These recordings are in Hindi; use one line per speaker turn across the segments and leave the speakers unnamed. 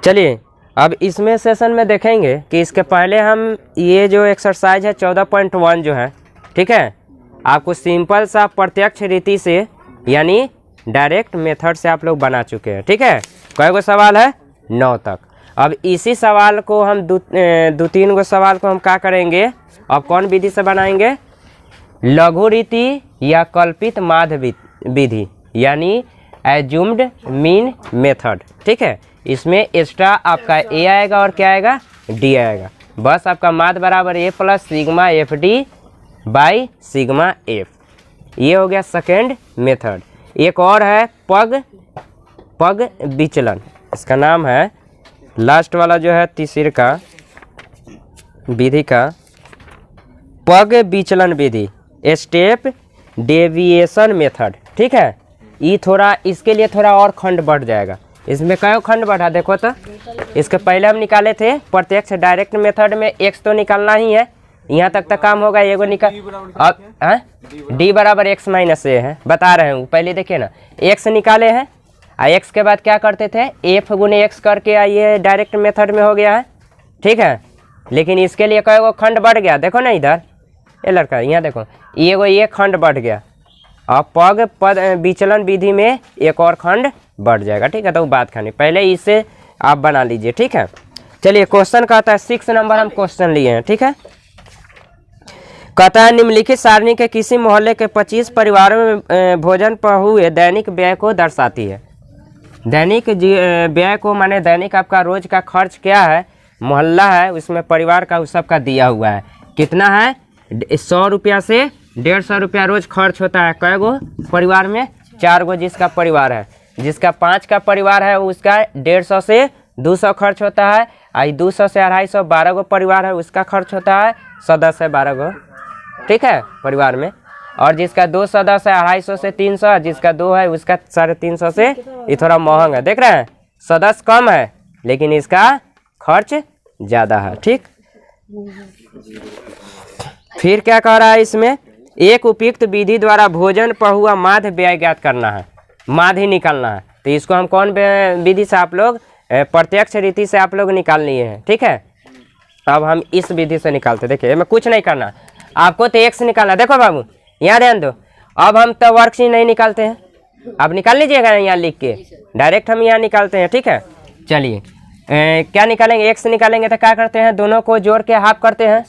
चलिए अब इसमें सेशन में देखेंगे कि इसके पहले हम ये जो एक्सरसाइज है 14.1 जो है, ठीक है, आपको सिंपल सा प्रत्यक्ष रीति से यानी डायरेक्ट मेथड से आप लोग बना चुके हैं, ठीक है। कई गो सवाल है? 9 तक। अब इसी सवाल को हम दो तीन गो सवाल को हम क्या करेंगे, अब कौन विधि से बनाएंगे? लघु रीति या कल्पित माध्य विधि यानी एज्यूम्ड मीन मेथड, ठीक है। इसमें एक्स्ट्रा आपका ए आएगा और क्या आएगा? डी आएगा। बस आपका माध्य बराबर A plus sigma F D by sigma F. ये हो गया सेकेंड मेथड। एक और है पग विचलन, इसका नाम है लास्ट वाला जो है तीसरे का विधि का पग विचलन विधि, स्टेप डेविएशन मेथड, ठीक है। ये थोड़ा इसके लिए थोड़ा और खंड बढ़ जाएगा। इसमें कई खंड बढ़ा देखो तो, इसके पहले हम निकाले थे प्रत्यक्ष डायरेक्ट मेथड में एक्स तो निकालना ही है, यहाँ तक काम होगा। एगो निकाल अब डी बराबर एक्स माइनस ए है, बता रहे हूँ। पहले देखिए ना, एक्स निकाले हैं और एक्स के बाद क्या करते थे? एफ गुने एक्स करके ये डायरेक्ट मेथड में हो गया है, ठीक है। लेकिन इसके लिए कई गो खंड बढ़ गया, देखो ना इधर ये लड़का, यहाँ देखो ये खंड बढ़ गया। अब पद विचलन विधि में एक और खंड बढ़ जाएगा, ठीक है। तो बात खानी पहले इसे आप बना लीजिए, ठीक है। चलिए क्वेश्चन कहता है 6 नंबर हम क्वेश्चन लिए हैं, ठीक है। कहता है निम्नलिखित सारणी के किसी मोहल्ले के 25 परिवारों में भोजन पर हुए दैनिक व्यय को दर्शाती है। दैनिक व्यय को माने दैनिक आपका रोज का खर्च क्या है, मोहल्ला है उसमें परिवार का उस सब का दिया हुआ है। कितना है? 100 रुपया से 150 रुपया रोज खर्च होता है। कै गो परिवार में? 4 गो जिसका परिवार है। जिसका 5 का परिवार है उसका 150 से 200 खर्च होता है। आई 200 से 250 12 गो परिवार है उसका खर्च होता है 110 है 12 गो, ठीक है, परिवार में। और जिसका 2 सदस्य है 250 से 300, जिसका 2 है उसका 350 से, ये थोड़ा महंगा है, देख रहे हैं। सदस्य कम है लेकिन इसका खर्च ज़्यादा है, ठीक। फिर क्या कह रहा है इसमें? एक उपयुक्त विधि द्वारा भोजन पर हुआ माध्य व्यय ज्ञात करना है, माध्य ही निकालना है। तो इसको हम कौन विधि से आप लोग प्रत्यक्ष रीति से आप लोग निकाल लिए हैं, ठीक है। अब हम इस विधि से निकालते, देखिए मैं कुछ नहीं करना, आपको तो एक्स निकालना। देखो बाबू यहाँ ध्यान दो, अब हम तो वर्कशीट नहीं निकालते हैं, अब निकाल लीजिएगा यहाँ लिख के, डायरेक्ट हम यहाँ निकालते हैं, ठीक है। चलिए क्या निकालेंगे? एक्स निकालेंगे तो क्या करते हैं? दोनों को जोड़ के हाफ करते हैं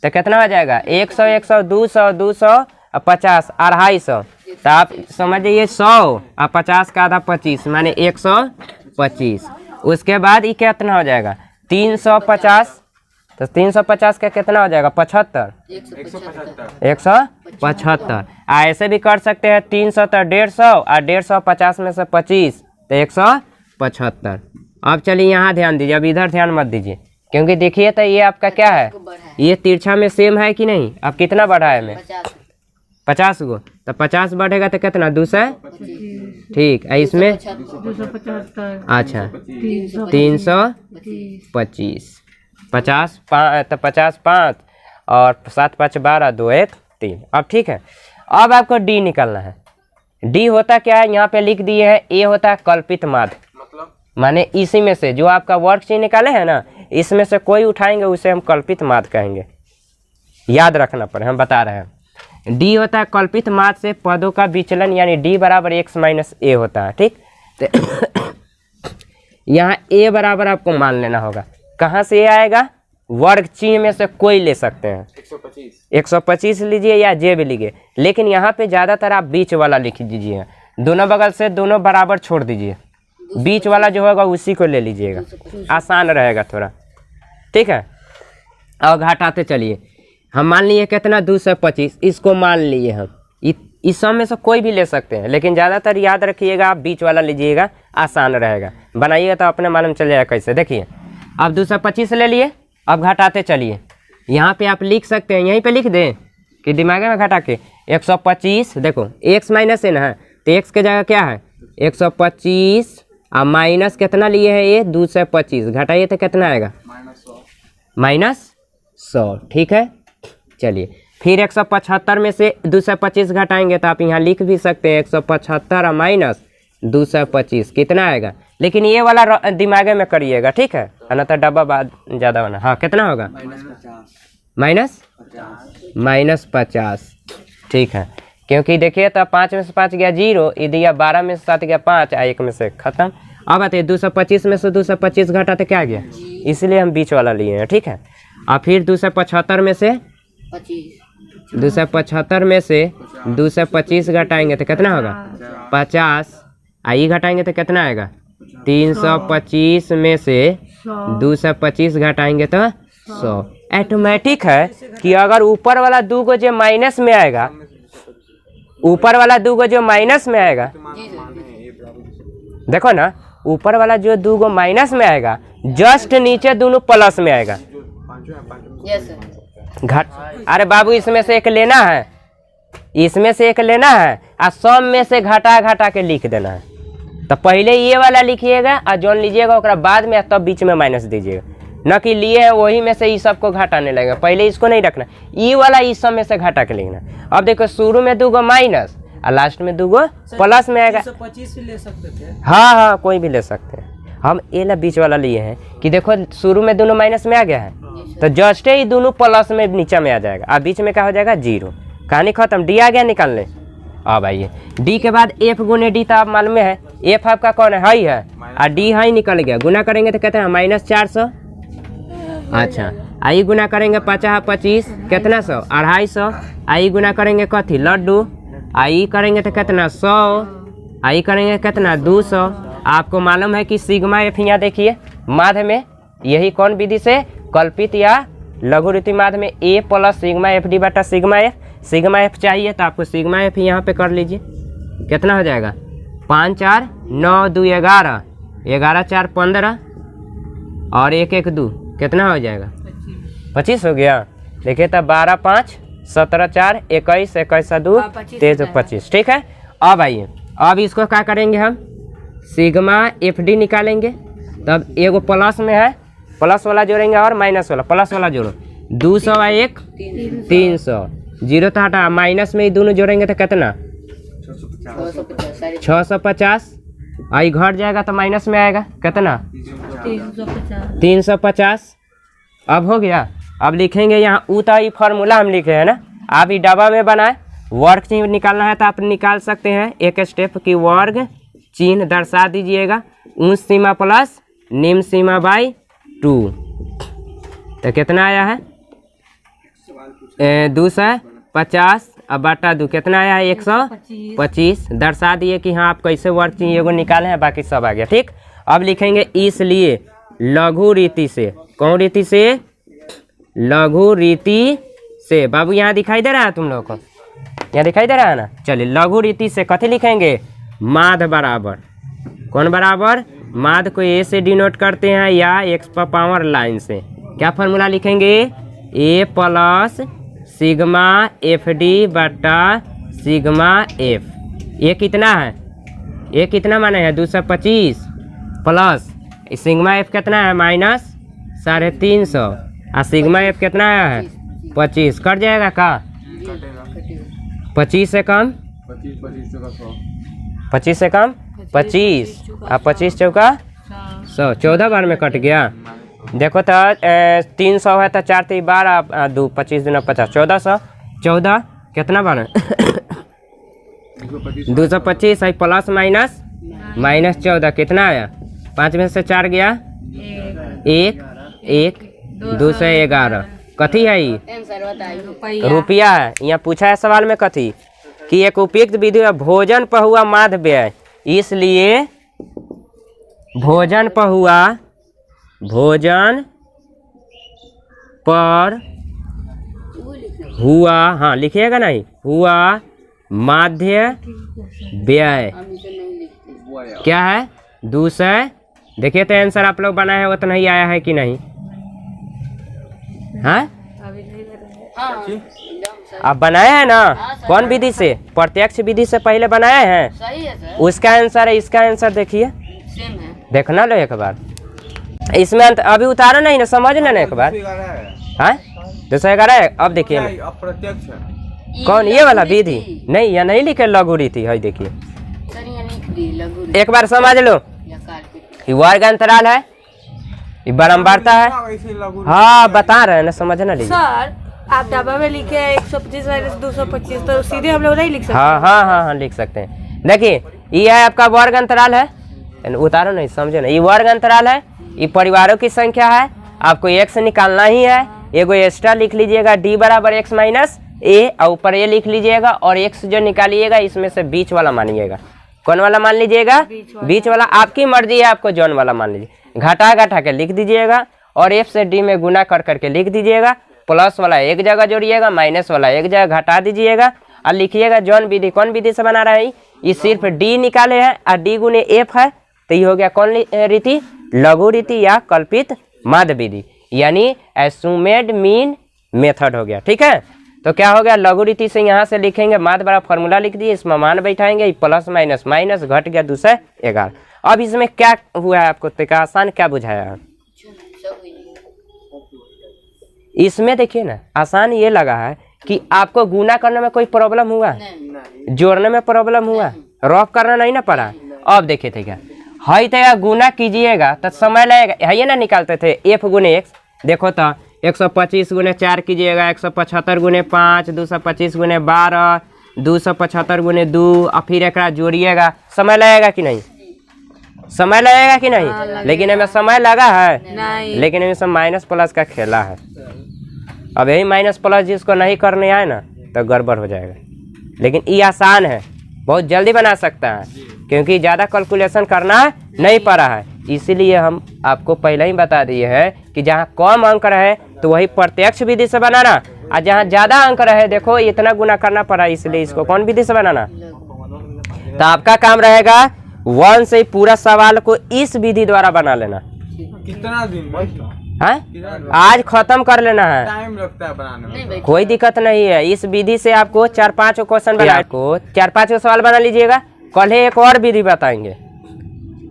तो कितना हो जाएगा? 100 100 200 200 50 250। तो आप समझिए 100 और 50 का आधा 25 माने 125। उसके बाद ये कितना हो जाएगा? 350। तो 350 का कितना हो जाएगा? 75 175। ऐसे भी कर सकते हैं 300 तो 150 और 150 50 में से 25 तो 175। अब चलिए यहाँ ध्यान दीजिए, अब इधर ध्यान मत दीजिए क्योंकि देखिए तो ये आपका क्या है, ये तिरछा में सेम है कि नहीं? अब कितना बढ़ा है में? 50 गो। तो 50 बढ़ेगा तो कितना? 200, ठीक है। इसमें अच्छा 325 50 तो 50 5 और 7 5 12 2 1 3। अब ठीक है, अब आपको डी निकालना है। डी होता क्या है? यहाँ पे लिख दिए है। ए होता है कल्पित माध्य, माने इसी में से जो आपका वर्कशीट निकाले है ना, इसमें से कोई उठाएंगे उसे हम कल्पित माध्य कहेंगे। याद रखना पड़े, हम बता रहे हैं। डी होता है कल्पित माध्य से पदों का विचलन, यानी डी बराबर एक्स माइनस ए होता है, ठीक। तो यहाँ ए बराबर आपको मान लेना होगा। कहाँ से ए आएगा? वर्ग चिन्ह में से कोई ले सकते हैं। 125 लीजिए या जे भी लीजिए, लेकिन यहाँ पे ज़्यादातर आप बीच वाला लिख दीजिए। दोनों बगल से दोनों बराबर छोड़ दीजिए, बीच वाला जो होगा उसी को ले लीजिएगा, आसान रहेगा थोड़ा, ठीक है। और घटाते चलिए, हम मान लिए कितना? 225, इसको मान लिए हम। इस सब में से कोई भी ले सकते हैं, लेकिन ज़्यादातर याद रखिएगा आप बीच वाला लीजिएगा, आसान रहेगा। बनाइएगा तो अपने मालूम चल जाएगा कैसे। देखिए अब 225 ले लिए, अब घटाते चलिए। यहाँ पे आप लिख सकते हैं, यहीं पे लिख दें कि दिमाग में घटा के 125। देखो एक्स माइनस है ना, तो एक्स के जगह क्या है? 125 और माइनस कितना लिए है? ये 225। घटाइए तो कितना आएगा? -100, ठीक है। चलिए फिर 175 में से 225 घटाएंगे तो आप यहाँ लिख भी सकते हैं 175 और माइनस 225 कितना आएगा, लेकिन ये वाला दिमाग में करिएगा, ठीक है, ना तो डब्बा बाद ज़्यादा होना। हाँ कितना होगा, -50, ठीक है, क्योंकि देखिए तो 5 में से 5 गया 0, ये दिया 12 में से 7 गया 5, 1 में से खत्म। अब बताइए 225 में से 225 घटा तो क्या गया, इसलिए हम बीच वाला लिए हैं, ठीक है। और फिर 275 में से 225 घटाएंगे तो कितना होगा 50, आई घटाएंगे तो कितना आएगा 325 में से 225 घटाएंगे तो 100। ऑटोमेटिक है कि अगर ऊपर वाला 2 को जो माइनस में आएगा, ऊपर वाला 2 को जो माइनस में आएगा, देखो ना, ऊपर वाला जो 2 को माइनस में आएगा, जस्ट नीचे दोनों प्लस में आएगा। घट, अरे बाबू इसमें से एक लेना है, इसमें से एक लेना है और सम में से घटा के लिख देना है। तो पहले ये वाला लिखिएगा और जोन लीजिएगा और बाद में, तब बीच में माइनस दीजिएगा, न कि लिए है वही में से ई सब को घटाने लगेगा। पहले इसको नहीं रखना, ई वाला ई सब में से घटा के लिखना। अब देखो शुरू में 2 को माइनस और लास्ट में 2 को प्लस में आएगा।
25 ले सकते थे।
हाँ कोई भी ले सकते हैं। हम ये ला बीच वाला लिए हैं कि देखो शुरू में दोनों माइनस में आ गया है, तो जस्ट ही दोनों प्लस में नीचे में आ जाएगा और बीच में क्या हो जाएगा 0। कहानी खत्म। डी आ गया निकालने। अब आइए डी के बाद एफ गुने डी, तो आप मालूम है एफ आपका कौन है, हाई है, और डी हाई निकल गया। गुना करेंगे तो कहते हैं -400। अच्छा, आई गुना करेंगे 50 25 कितना 100 250। आई गुना करेंगे कथी लड्डू, आई करेंगे तो कितना 100, आई करेंगे कितना 200। आपको मालूम है कि सिग्मा एफ, यहाँ देखिए माध्य में यही कौन विधि से कल्पित या लघु रीति माध्य में ए प्लस सिग्मा एफ डी बटा सिग्मा एफ। सिग्मा एफ चाहिए तो आपको सिग्मा एफ यहाँ पे कर लीजिए, कितना हो जाएगा 5 4 9 2 11 11 4 15 और 1 1 2 कितना हो जाएगा 25 हो गया। देखिए तब 12 5 17 4 21 21 2 23 25, ठीक है। अब आइए अब इसको क्या करेंगे, हम सिग्मा एफ डी निकालेंगे। तब एगो प्लस में है, प्लस वाला जोड़ेंगे और माइनस वाला, प्लस वाला जोड़ो 200 और 1 300, 0 तो हटा, माइनस में ही दोनों जोड़ेंगे तो कितना 650। आई घट जाएगा तो माइनस में आएगा कितना 350। अब हो गया। अब लिखेंगे यहाँ उता ही फार्मूला हम लिखे हैं ना, आप ही डब्बा में बनाए। वर्ग चिन्ह निकालना है तो आप निकाल सकते हैं, एक स्टेप की वर्ग चिन्ह दर्शा दीजिएगा, ऊंच सीमा प्लस निम्न सीमा बाई 2। तो कितना आया है 250 अब बटा 2 कितना आया है 125। दर्शा दिए कि हाँ आप कैसे वर्ग चिन्ह एगो निकाले हैं, बाकी सब आ गया, ठीक। अब लिखेंगे इसलिए लघु रीति से, कौन रीति से, लघु रीति से। बाबू यहाँ दिखाई दे रहा है तुम लोगों को, यहाँ दिखाई दे रहा है ना। चलिए लघु रीति से कथी लिखेंगे, माध्य बराबर, कौन बराबर, माध्य को ए से डिनोट करते हैं या x पर पावर लाइन से। क्या फार्मूला लिखेंगे, ए प्लस सिग्मा एफ डी बटा सिग्मा एफ। ये कितना है, ये कितना माने है 225 प्लस सिग्मा एफ कितना है -350 और सिग्मा एफ कितना आया है 25। कट जाएगा का 25 से कम 25 से कम 25 और 25 चौका 100, 14 बार में कट गया। देखो तो 300 है तो 4 3 12 2 25 दूना 50 1400, 14 कितना बार 225 है प्लस माइनस -14 कितना आया, 5 में से 4 गया 1 1 2 से 11। कथी है ये रुपया है। यहाँ पूछा है सवाल में कथी कि एक उपयुक्त विधि है भोजन पर हुआ माध्य व्यय, इसलिए भोजन पर हुआ, हाँ लिखिएगा नहीं, हुआ माध्य व्यय क्या है 200। देखिए तो आंसर आप लोग बनाए हैं वो तो नहीं आया है कि नहीं, हाँ आप बनाए हैं ना, कौन विधि से, प्रत्यक्ष विधि से पहले बनाए हैं।
सही है सर,
उसका आंसर है, इसका आंसर देखिए,
सेम है।
देखना लो एक बार, इसमें अभी उतारो नहीं ना, समझ लेना एक बार। हाँ 211 है। अब देखिए
अप्रत्यक्ष
कौन, ये वाला विधि नहीं, या नहीं लिखे लघु रीति है, देखिए
सर यहाँ नहीं
एक बार समझ लो, ये वर्ग अंतराल है, ये बारंबारता है। हाँ बता रहे हैं ना, समझना लीजिए।
सर आप डब्बा में लिखे हैं 125 माइनस 225, तो सीधे हम लोग नहीं लिख सकते?
हाँ लिख सकते हैं। देखिए ये है आपका वर्ग अंतराल है, उतारो नहीं, समझो ना, ये वर्ग अंतराल है, ये परिवारों की संख्या है, आपको x निकालना ही है। एगो एक्स्ट्रा लिख लीजिएगा, d बराबर x माइनस ए, और ऊपर ए लिख लीजिएगा, और x जो निकालिएगा इसमें से बीच वाला मानिएगा। कौन वाला मान लीजिएगा? बीच वाला। आपकी मर्जी है, आपको जौन वाला मान लीजिए। घटा के लिख दीजिएगा, और f से d में गुना कर करके लिख दीजिएगा। प्लस वाला एक जगह जोड़िएगा, माइनस वाला एक जगह घटा दीजिएगा, और लिखिएगा जौन विधि। कौन विधि से बना रहा है? ये सिर्फ d निकाले हैं, और d गुने f है, तो ये हो गया कौन रीति? लघु रीति या कल्पित माध्य विधि, यानी एस्यूमेड मीन मेथड हो गया। ठीक है, तो क्या हो गया? लघु रीति से यहाँ से लिखेंगे, माध्य बड़ा फॉर्मूला लिख दिए, इसमें मान बैठाएंगे, प्लस माइनस माइनस घट गया 2 से 11। अब इसमें क्या हुआ है आपको? तो आसान क्या बुझाया है इसमें? देखिए ना, आसान ये लगा है कि आपको गुना करने में कोई प्रॉब्लम हुआ, जोड़ने में प्रॉब्लम हुआ, रफ करना नहीं ना पड़ा। अब देखिए थे क्या है, तो गुना कीजिएगा तो समय लगेगा, है ना, निकालते थे f गुने x। देखो तो 125 गुने 4 कीजिएगा, 175 गुने 5, 225 गुने 12, 275 गुने 2, और फिर एक जोड़िएगा, समय लगेगा कि नहीं? समय लगेगा कि नहीं? लेकिन हमें समय लगा है नहीं, लेकिन हमें सब माइनस प्लस का खेला है। अब यही माइनस प्लस जिसको नहीं करने आए ना, तो गड़बड़ हो जाएगा। लेकिन ये आसान है, बहुत जल्दी बना सकता है, क्योंकि ज़्यादा कैलकुलेशन करना नहीं पड़ा है। इसीलिए हम आपको पहले ही बता दिए हैं कि जहाँ कम अंक रहे तो वही प्रत्यक्ष विधि से बनाना, और जहाँ ज़्यादा अंक रहे, देखो इतना गुना करना पड़ा, इसलिए इसको कौन विधि से बनाना। तो आपका काम रहेगा 1 से पूरा सवाल को इस विधि द्वारा बना लेना।
कितना दिन
है? आज खत्म कर लेना है,
टाइम लगता है बनाने में,
कोई दिक्कत नहीं है। इस विधि से आपको 4-5 क्वेश्चन बना, आपको 4-5 सवाल बना लीजिएगा। कल एक और विधि बताएंगे,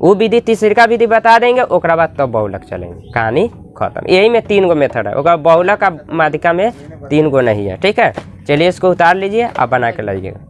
वो विधि तीसरी विधि बता देंगे, ओकरा बाद तब बहुलक चलेंगे, कहानी खत्म। यही में 3 गो मेथड है, ओकरा बहुलक का माध्यिका में 3 गो नहीं है। ठीक है, चलिए इसको उतार लीजिए, आप बना के लाइएगा।